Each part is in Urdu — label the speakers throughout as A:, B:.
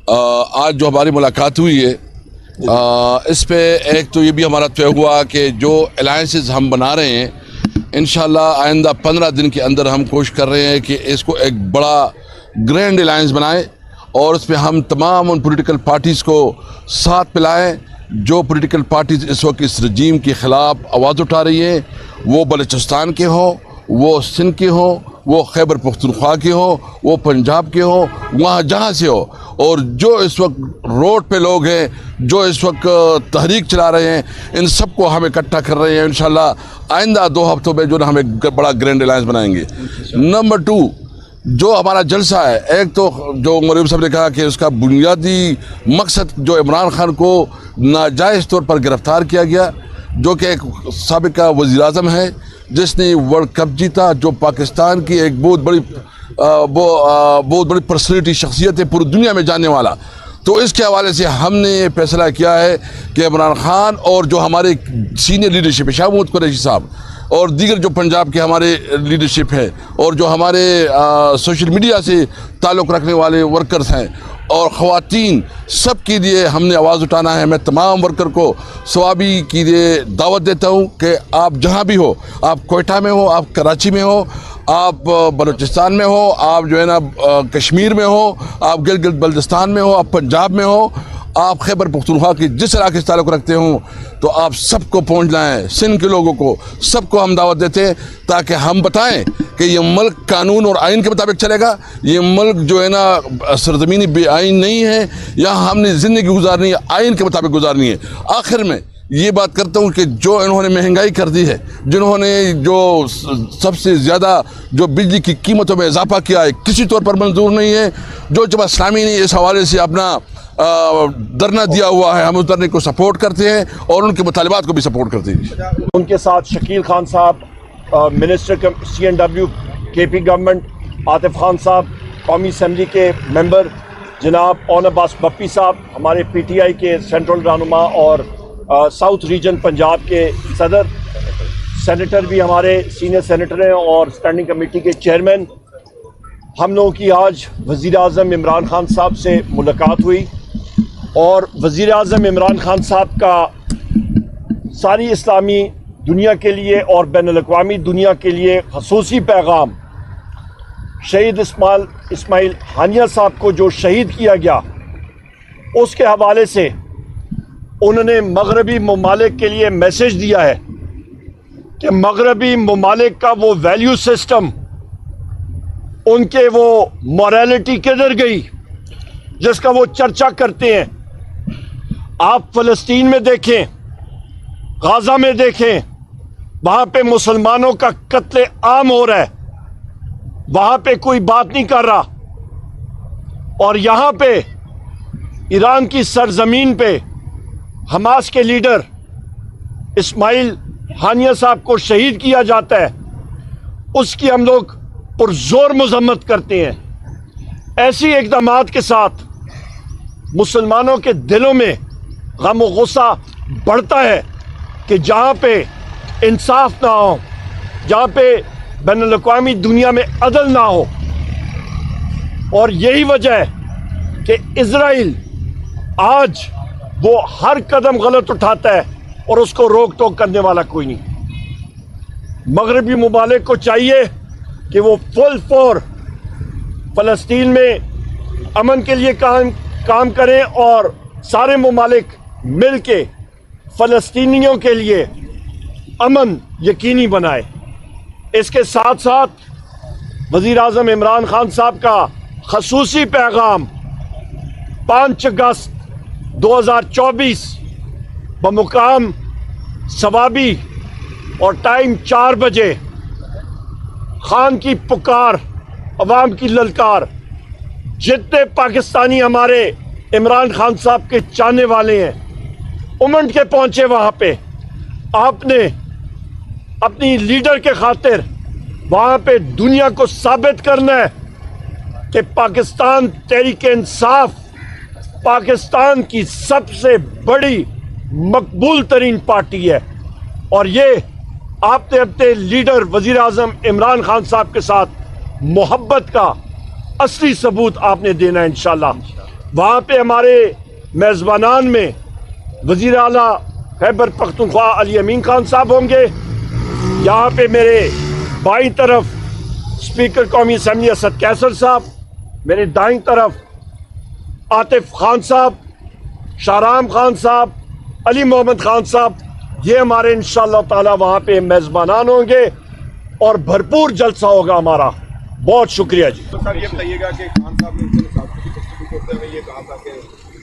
A: آج جو ہماری ملاقات ہوئی ہے اس پہ ایک تو یہ بھی ہمارا طے ہوا کہ جو الائنسز ہم بنا رہے ہیں انشاءاللہ آئندہ 15 دن کے اندر ہم کوشش کر رہے ہیں کہ اس کو ایک بڑا گرینڈ الائنس بنائیں اور اس پہ ہم تمام ان پولیٹیکل پارٹیز کو ساتھ پلائیں جو پولیٹیکل پارٹیز اس وقت اس رجیم کے خلاف آواز اٹھا رہی ہیں، وہ بلوچستان کے ہوں، وہ سندھ کے ہوں، وہ خیبر پختونخوا کے ہوں، وہ پنجاب کے ہوں، وہاں جہاں سے ہو، اور جو اس وقت روڈ پہ لوگ ہیں، جو اس وقت تحریک چلا رہے ہیں، ان سب کو ہم اکٹھا کر رہے ہیں۔ انشاءاللہ آئندہ 2 ہفتوں میں جو ہم ایک بڑا گرینڈ الائنس بنائیں گے۔ نمبر 2 جو ہمارا جلسہ ہے، ایک تو جو مولوی صاحب نے کہا کہ اس کا بنیادی مقصد جو عمران خان کو ناجائز طور پر گرفتار کیا گیا، جو کہ ایک سابقہ وزیر اعظم ہے جس نے ورلڈ کپ جیتا، جو پاکستان کی ایک بہت بڑی پرسنالٹی شخصیت ہے پوری دنیا میں جاننے والا، تو اس کے حوالے سے ہم نے یہ فیصلہ کیا ہے کہ عمران خان اور جو ہمارے سینئر لیڈرشپ ہے، شاہ محمود قریشی صاحب اور دیگر جو پنجاب کے ہمارے لیڈرشپ ہے اور جو ہمارے سوشل میڈیا سے تعلق رکھنے والے ورکرز ہیں اور خواتین، سب کے لیے ہم نے آواز اٹھانا ہے۔ میں تمام ورکر کو ثوابی کے لیے دعوت دیتا ہوں کہ آپ جہاں بھی ہو، آپ کوئٹہ میں ہو، آپ کراچی میں ہو، آپ بلوچستان میں ہو، آپ جو ہے نا کشمیر میں ہو، آپ گلگت بلتستان میں ہو، آپ پنجاب میں ہو، آپ خیبر پختونخوا کی جس علاقے سے تعلق رکھتے ہوں، تو آپ سب کو پہنچنا ہے، سندھ کے لوگوں کو سب کو ہم دعوت دیتے ہیں تاکہ ہم بتائیں کہ یہ ملک قانون اور آئین کے مطابق چلے گا، یہ ملک جو ہے نا سرزمینی بے آئین نہیں ہے، یہاں ہم نے زندگی گزارنی ہے، آئین کے مطابق گزارنی ہے۔ آخر میں یہ بات کرتا ہوں کہ جو انہوں نے مہنگائی کر دی ہے، جنہوں نے جو سب سے زیادہ جو بجلی کی قیمتوں میں اضافہ کیا ہے، کسی طور پر منظور نہیں ہے۔ جو جماعت اسلامی نے اس حوالے سے اپنا دھرنا دیا ہوا ہے، ہم اس دھرنے کو سپورٹ کرتے ہیں اور ان کے مطالبات کو بھی سپورٹ کرتے ہیں۔
B: ان کے ساتھ شکیل خان صاحب، minister CNW KP government, Atif Khan صاحب قومی اسمبلی کے ممبر، جناب اون عباس بپی صاحب ہمارے PTI کے سینٹرل رہنما اور ساؤتھ ریجن پنجاب کے صدر، سینیٹر بھی ہمارے سینئر سینیٹر ہیں اور اسٹینڈنگ کمیٹی کے چیئرمین۔ ہم لوگوں کی آج وزیر اعظم عمران خان صاحب سے ملاقات ہوئی اور وزیر اعظم عمران خان صاحب کا ساری اسلامی دنیا کے لیے اور بین الاقوامی دنیا کے لیے خصوصی پیغام، شہید اسماعیل ہانیہ صاحب کو جو شہید کیا گیا اس کے حوالے سے انہوں نے مغربی ممالک کے لیے میسج دیا ہے کہ مغربی ممالک کا وہ ویلیو سسٹم، ان کے وہ موریلٹی کدھر گئی جس کا وہ چرچا کرتے ہیں۔ آپ فلسطین میں دیکھیں، غزہ میں دیکھیں، وہاں پہ مسلمانوں کا قتل عام ہو رہا ہے، وہاں پہ کوئی بات نہیں کر رہا، اور یہاں پہ ایران کی سرزمین پہ حماس کے لیڈر اسماعیل ہانیہ صاحب کو شہید کیا جاتا ہے، اس کی ہم لوگ پرزور مذمت کرتے ہیں۔ ایسی اقدامات کے ساتھ مسلمانوں کے دلوں میں غم و غصہ بڑھتا ہے کہ جہاں پہ انصاف نہ ہو، جہاں پہ بین الاقوامی دنیا میں عدل نہ ہو، اور یہی وجہ ہے کہ اسرائیل آج وہ ہر قدم غلط اٹھاتا ہے اور اس کو روک ٹوک کرنے والا کوئی نہیں۔ مغربی ممالک کو چاہیے کہ وہ فل فور فلسطین میں امن کے لیے کام کریں اور سارے ممالک مل کے فلسطینیوں کے لیے امن یقینی بنائے۔ اس کے ساتھ ساتھ وزیر اعظم عمران خان صاحب کا خصوصی پیغام 5 اگست 2024 بمقام ثوابی اور ٹائم 4 بجے، خان کی پکار، عوام کی للکار، جتنے پاکستانی ہمارے عمران خان صاحب کے چاہنے والے ہیں امنڈ کے پہنچے وہاں پہ۔ آپ نے اپنی لیڈر کے خاطر وہاں پہ دنیا کو ثابت کرنا ہے کہ پاکستان تحریک انصاف پاکستان کی سب سے بڑی مقبول ترین پارٹی ہے، اور یہ آپ نے اپنے لیڈر وزیر اعظم عمران خان صاحب کے ساتھ محبت کا اصلی ثبوت آپ نے دینا ہے انشاءاللہ۔ وہاں پہ ہمارے میزبانان میں وزیر اعلیٰ خیبر پختونخوا علی امین خان صاحب ہوں گے. یہاں پہ میرے بائیں طرف اسپیکر قومی اسمبلی اسد قیصر صاحب, میرے دائیں طرف عاطف خان صاحب, شاہرام خان صاحب, علی محمد خان صاحب. یہ ہمارے انشاءاللہ تعالی وہاں پہ میزبانان ہوں گے اور بھرپور جلسہ ہوگا ہمارا. بہت شکریہ جی.
C: سر یہ بتائیے گا کہ خان صاحب نے ان سے ساتھ کی گفتگو کرتے ہوئے یہ کہا تھا کہ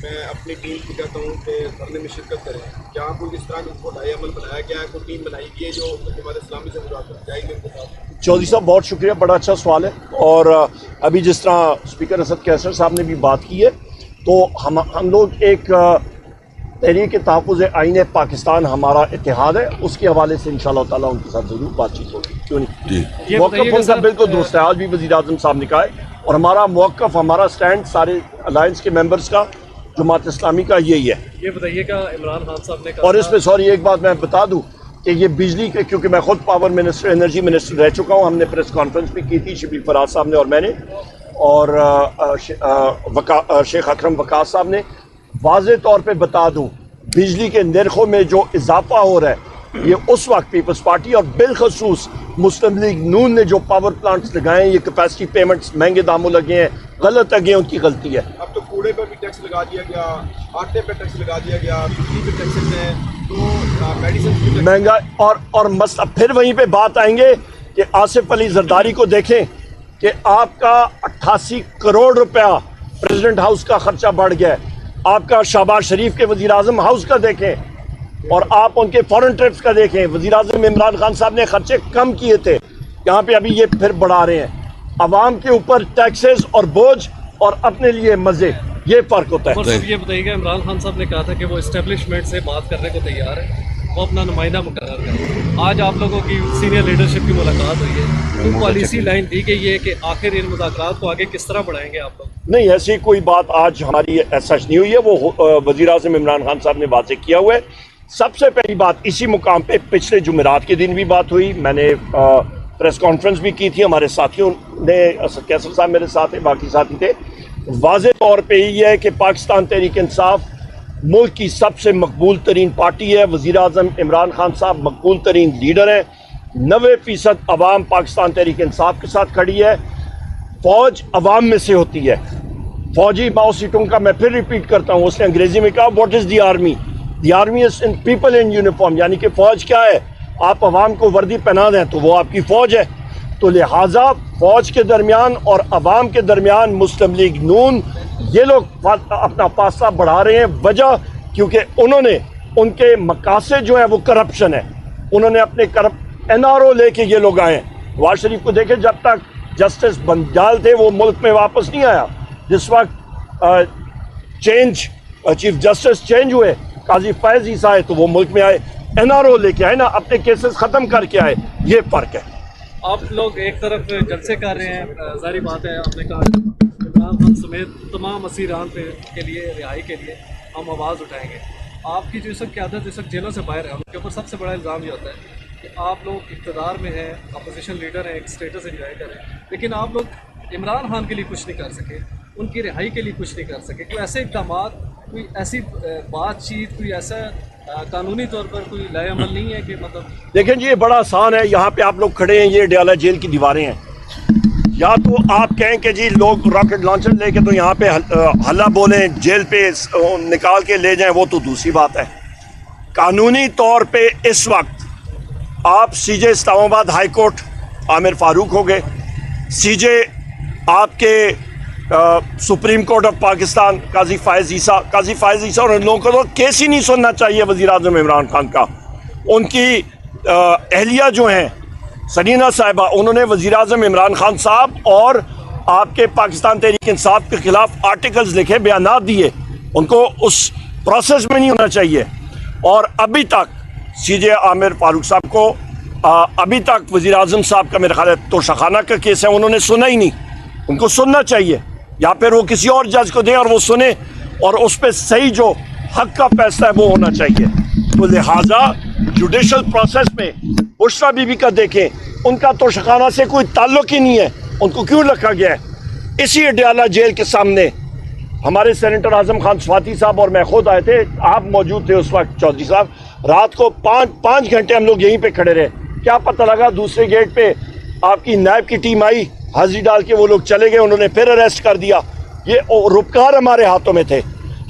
C: میں اپنی ٹیم کو کہتا ہوں کہ دھرنے میں شرکت کریں. کیا آپ کو کس طرح کا رائے عمل بنایا گیا ہے, کوئی ٹیم بنائی گئی ہے جو جماعت اسلامی سے مذاکرات جائے گی ان کے ساتھ؟
B: چودھری صاحب بہت شکریہ, بڑا اچھا سوال ہے. اور ابھی جس طرح اسپیکر اسد قیصر صاحب نے بھی بات کی ہے, تو ہم لوگ ایک تحریک تحفظ آئین پاکستان ہمارا اتحاد ہے, اس کے حوالے سے انشاءاللہ تعالیٰ ان کے ساتھ ضرور بات چیت ہوگی. کیوں نہیں, موقف ان کا بالکل درست ہے. آج بھی وزیر اعظم صاحب نے کہا ہے, اور ہمارا موقف, ہمارا سٹینڈ سارے الائنس کے ممبرز کا, جماعت اسلامی کا یہی ہے.
D: یہ بتائیے کہ عمران خان صاحب نے کہا,
B: اور اس میں سوری ایک بات میں بتا دوں کہ یہ بجلی کے, کیونکہ میں خود پاور منسٹر, انرجی منسٹر رہ چکا ہوں, ہم نے پریس کانفرنس بھی کی تھی شبیر فراز صاحب نے اور میں نے, اور شیخ اکرم وقاص صاحب نے. واضح طور پہ بتا دوں, بجلی کے نرخوں میں جو اضافہ ہو رہا ہے, یہ اس وقت پیپلز پارٹی اور بالخصوص مسلم لیگ نون نے جو پاور پلانٹس لگائے ہیں, یہ کیپیسٹی پیمنٹس مہنگے داموں لگے ہیں, غلط لگے ہیں, ان کی غلطی ہے.
C: اب تو کوڑے پر بھی ٹیکس لگا دیا گیا, آٹے پہ ٹیکس لگا دیا گیا, بجلی پہ ٹیکسز ہیں, تو میڈیسن
B: مہنگا. اور مسئلہ پھر وہیں پہ بات آئیں گے کہ آصف علی زرداری کو دیکھیں کہ آپ کا 88 کروڑ روپیہ پریزیڈنٹ ہاؤس کا خرچہ بڑھ گیا ہے. آپ کا شہباز شریف کے وزیر اعظم ہاؤس کا دیکھیں, اور آپ ان کے فورن ٹرپس کا دیکھیں. وزیر اعظم عمران خان صاحب نے خرچے کم کیے تھے, یہاں پہ ابھی یہ پھر بڑھا رہے ہیں. عوام کے اوپر ٹیکسز اور بوجھ اور اپنے لیے مزے, یہ فرق ہوتا ہے.
D: یہ بتائیے کہ عمران خان صاحب نے کہا تھا کہ وہ اسٹیبلشمنٹ سے بات کرنے کو تیار ہے, وہ اپنا نمائندہ مقرر کریں. آج آپ لوگوں کی سینئر لیڈرشپ کی ملاقات ہوئی ہے, تو پالیسی لائن دی گئی ہے کہ آخر ان مذاکرات کو آگے کس طرح بڑھائیں گے آپ لوگ؟
B: نہیں, ایسی کوئی بات آج ہماری سچ نہیں ہوئی ہے. وہ وزیر اعظم عمران خان صاحب نے واضح کیا ہوا ہے. سب سے پہلی بات, اسی مقام پہ پچھلے جمعرات کے دن بھی بات ہوئی, میں نے پریس کانفرنس بھی کی تھی, ہمارے ساتھیوں نے, اسد قیصر صاحب میرے ساتھ ہیں, باقی ساتھی تھے. واضح طور پہ یہ ہے کہ پاکستان تحریک انصاف ملک کی سب سے مقبول ترین پارٹی ہے. وزیر اعظم عمران خان صاحب مقبول ترین لیڈر ہیں. 90% عوام پاکستان تحریک انصاف کے ساتھ کھڑی ہے. فوج عوام میں سے ہوتی ہے. فوجی ماؤ سیٹوں کا میں پھر ریپیٹ کرتا ہوں, اس نے انگریزی میں کہا what is the army, the army is in people in uniform, یعنی کہ فوج کیا ہے, آپ عوام کو وردی پہنا دیں تو وہ آپ کی فوج ہے. تو لہٰذا فوج کے درمیان اور عوام کے درمیان مسلم لیگ نون یہ لوگ اپنا فاصلہ بڑھا رہے ہیں. وجہ کیونکہ انہوں نے, ان کے مقاصد جو ہیں وہ کرپشن ہے. انہوں نے اپنے NRO لے کے یہ لوگ آئے ہیں. نواز شریف کو دیکھیں, جب تک جسٹس بنجال تھے وہ ملک میں واپس نہیں آیا. جس وقت چیف جسٹس چینج ہوئے, قاضی فیض عیسیٰ آئے, تو وہ ملک میں آئے, NRO لے کے آئے نا, اپنے کیسز ختم کر کے آئے. یہ فرق ہے.
D: آپ لوگ ایک طرف جلسے کر رہے ہیں, ظاہری بات ہے, آپ نے کہا عمران خان سمیت تمام اسیران کے لیے, رہائی کے لیے ہم آواز اٹھائیں گے. آپ کی جو اس وقت قیادت اس وقت جیلوں سے باہر ہے, ان کے اوپر سب سے بڑا الزام یہ ہوتا ہے کہ آپ لوگ اقتدار میں ہیں, اپوزیشن لیڈر ہیں, ایک اسٹیٹس انجوائے کریں, لیکن آپ لوگ عمران خان کے لیے کچھ نہیں کر سکے, ان کی رہائی کے لیے کچھ نہیں کر سکے. کوئی ایسے اقدامات, کوئی ایسی بات چیت, کوئی ایسا قانونی طور پر کوئی لائے عمل نہیں ہے کہ مطلب؟
B: دیکھیں جی, یہ بڑا آسان ہے. یہاں پہ آپ لوگ کھڑے ہیں, یہ ڈیالہ جیل کی دیواریں ہیں. یا تو آپ کہیں کہ جی لوگ راکٹ لانچر لے کے تو یہاں پہ ہلہ بولیں, جیل پہ نکال کے لے جائیں, وہ تو دوسری بات ہے. قانونی طور پہ اس وقت آپ CJ اسلام آباد ہائی کورٹ عامر فاروق ہو گئے, CJ آپ کے سپریم کورٹ آف پاکستان قاضی فائز عیسیٰ اور ان لوگوں کو تو کیس ہی نہیں سننا چاہیے وزیر اعظم عمران خان کا. ان کی اہلیہ جو ہیں سنینا صاحبہ, انہوں نے وزیر اعظم عمران خان صاحب اور آپ کے پاکستان تحریک انصاف کے خلاف آرٹیکلز لکھے, بیانات دیے. ان کو اس پروسیس میں نہیں ہونا چاہیے. اور ابھی تک CJ عامر فاروق صاحب کو ابھی تک وزیر اعظم صاحب کا میرے خیال ہے توشخانہ کا کیس ہے, انہوں نے سنا ہی نہیں. ان کو سننا چاہیے, یا پھر وہ کسی اور جج کو دیں اور وہ سنے, اور اس پہ صحیح جو حق کا فیصلہ ہے وہ ہونا چاہیے. تو لہٰذا جوڈیشل پروسیس میں بشرا بی بی کا دیکھیں, ان کا توشخانہ سے کوئی تعلق ہی نہیں ہے. ان کو کیوں رکھا گیا ہے؟ اسی اڈیالہ جیل کے سامنے ہمارے سینیٹر اعظم خان سواتی صاحب اور میں خود آئے تھے, آپ موجود تھے اس وقت چودھری صاحب, رات کو 5 گھنٹے ہم لوگ یہیں پہ کھڑے رہے. کیا پتہ لگا دوسرے گیٹ پہ آپ کی نیب کی ٹیم آئی, حاضری ڈال کے وہ لوگ چلے گئے, انہوں نے پھر اریسٹ کر دیا. یہ روپکار ہمارے ہاتھوں میں تھے.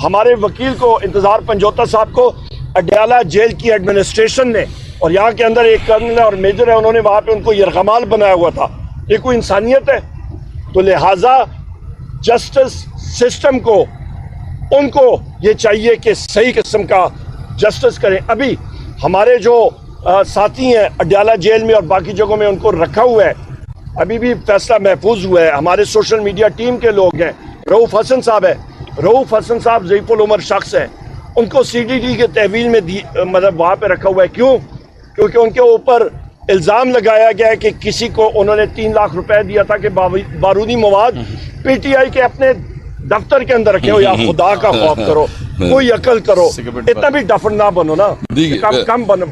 B: ہمارے وکیل کو انتظار پنجوتا صاحب کو اڈیالہ جیل کی ایڈمنسٹریشن نے, اور یہاں کے اندر ایک کرنل اور میجر ہے, انہوں نے وہاں پہ ان کو یرغمال بنایا ہوا تھا. یہ کوئی انسانیت ہے؟ تو لہٰذا جسٹس سسٹم کو, ان کو یہ چاہیے کہ صحیح قسم کا جسٹس کریں. ابھی ہمارے جو ساتھی ہیں اڈیالہ جیل میں اور باقی جگہوں میں, ان کو رکھا ہوا ہے, ابھی بھی فیصلہ محفوظ ہوا ہے. ہمارے سوشل میڈیا ٹیم کے لوگ ہیں, رؤوف حسن صاحب ہے, رؤوف حسن صاحب ضعیف العمر شخص ہیں, ان کو CDD کے تحویل میں مطلب وہاں پہ رکھا ہوا ہے. کیوں؟ کیونکہ ان کے اوپر الزام لگایا گیا ہے کہ کسی کو انہوں نے 3 لاکھ روپے دیا تھا کہ بارودی مواد PTI کے اپنے دفتر کے اندر رکھے ہو. یا خدا کا خوف کرو, کوئی عقل کرو, اتنا بھی ڈفر نہ بنو نا, کم بنو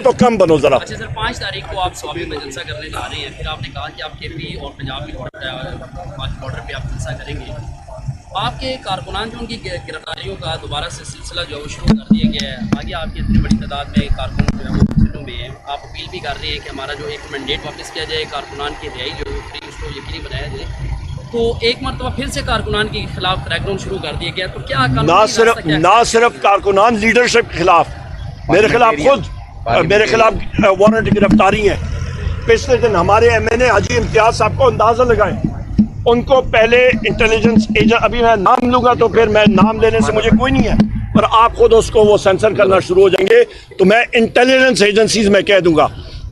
B: تو کم بنو ذرا.
E: اچھا سر, 5 تاریخ کو آپ سوابی میں جلسہ کرنے جا رہے ہیں, پھر آپ نے کہا کہ آپ KP اور پنجاب کے بارڈر پہ آپ جلسہ کریں گے. آپ کے کارکنان جو ان کی گرفتاریوں کا دوبارہ سے سلسلہ جو ہے شروع کر دیا گیا ہے, آگے آپ کی اتنی بڑی تعداد میں کارکن جو ہے وہ جیلوں میں ہیں, آپ اپیل بھی کر رہے ہیں کہ ہمارا جو ایک مینڈیٹ واپس کیا جائے, کارکنان کی رہائی جو ہے فری اس کو یقینی بنایا جائے. تو ایک مرتبہ پھر سے کارکنان کے خلاف کریک ڈاؤن شروع کر دیا گیا, تو کیا
B: نہ صرف کارکنان, لیڈرشپ کے خلاف, میرے خلاف خود میرے خلاف وارنٹ گرفتاری ہیں. پچھلے دن ہمارے MNA حاجی امتیاز صاحب کو اندازہ لگائیں, ان کو پہلے انٹیلیجنس ایجنٹ, ابھی میں نام لوں گا تو پھر میں نام لینے سے مجھے کوئی نہیں ہے, پر آپ خود اس کو وہ سینسر کرنا شروع ہو جائیں گے تو میں انٹیلیجنس ایجنسیز میں کہہ دوں گا.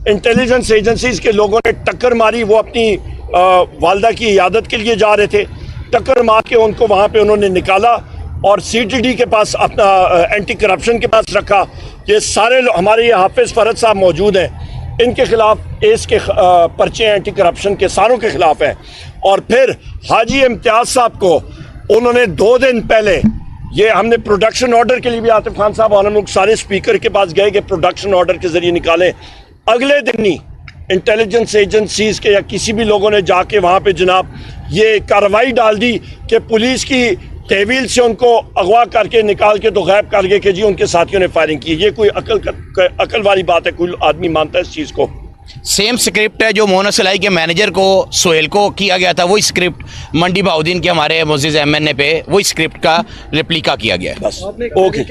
B: انٹیلیجنس ایجنسیز کے لوگوں نے ٹکر ماری, وہ اپنی والدہ کی عیادت کے لیے جا رہے تھے, ٹکر مار کے ان کو وہاں پہ انہوں نے نکالا اور CTD کے پاس اپنا اینٹی کرپشن کے پاس رکھا. یہ سارے ہمارے یہ حافظ فرد صاحب موجود ہیں, ان کے خلاف ایس کے پرچے اینٹی کرپشن کے ساروں کے خلاف ہیں. اور پھر حاجی امتیاز صاحب کو انہوں نے 2 دن پہلے, یہ ہم نے پروڈکشن آرڈر کے لیے بھی عاطف خان صاحب اور ہم لوگ سارے اسپیکر کے پاس گئے کہ پروڈکشن آرڈر کے ذریعے نکالیں. اگلے دن ہی انٹیلیجنس ایجنسیز کے یا کسی بھی لوگوں نے جا کے وہاں پہ جناب یہ کارروائی ڈال دی کہ پولیس کی تحویل سے ان کو اغوا کر کے نکال کے تو غائب کر گئے کہ جی ان کے ساتھیوں نے فائرنگ کی. یہ کوئی عقل والی بات ہے؟ کوئی آدمی مانتا ہے اس چیز کو؟
F: سیم سکرپٹ ہے جو مونا سلائی کے مینیجر کو سہیل کو کیا گیا تھا, وہی سکرپٹ منڈی بہاؤدین کے ہمارے معزز MNA پہ وہی سکرپٹ کا ریپلیکا کیا گیا ہے.
B: بس اوکے.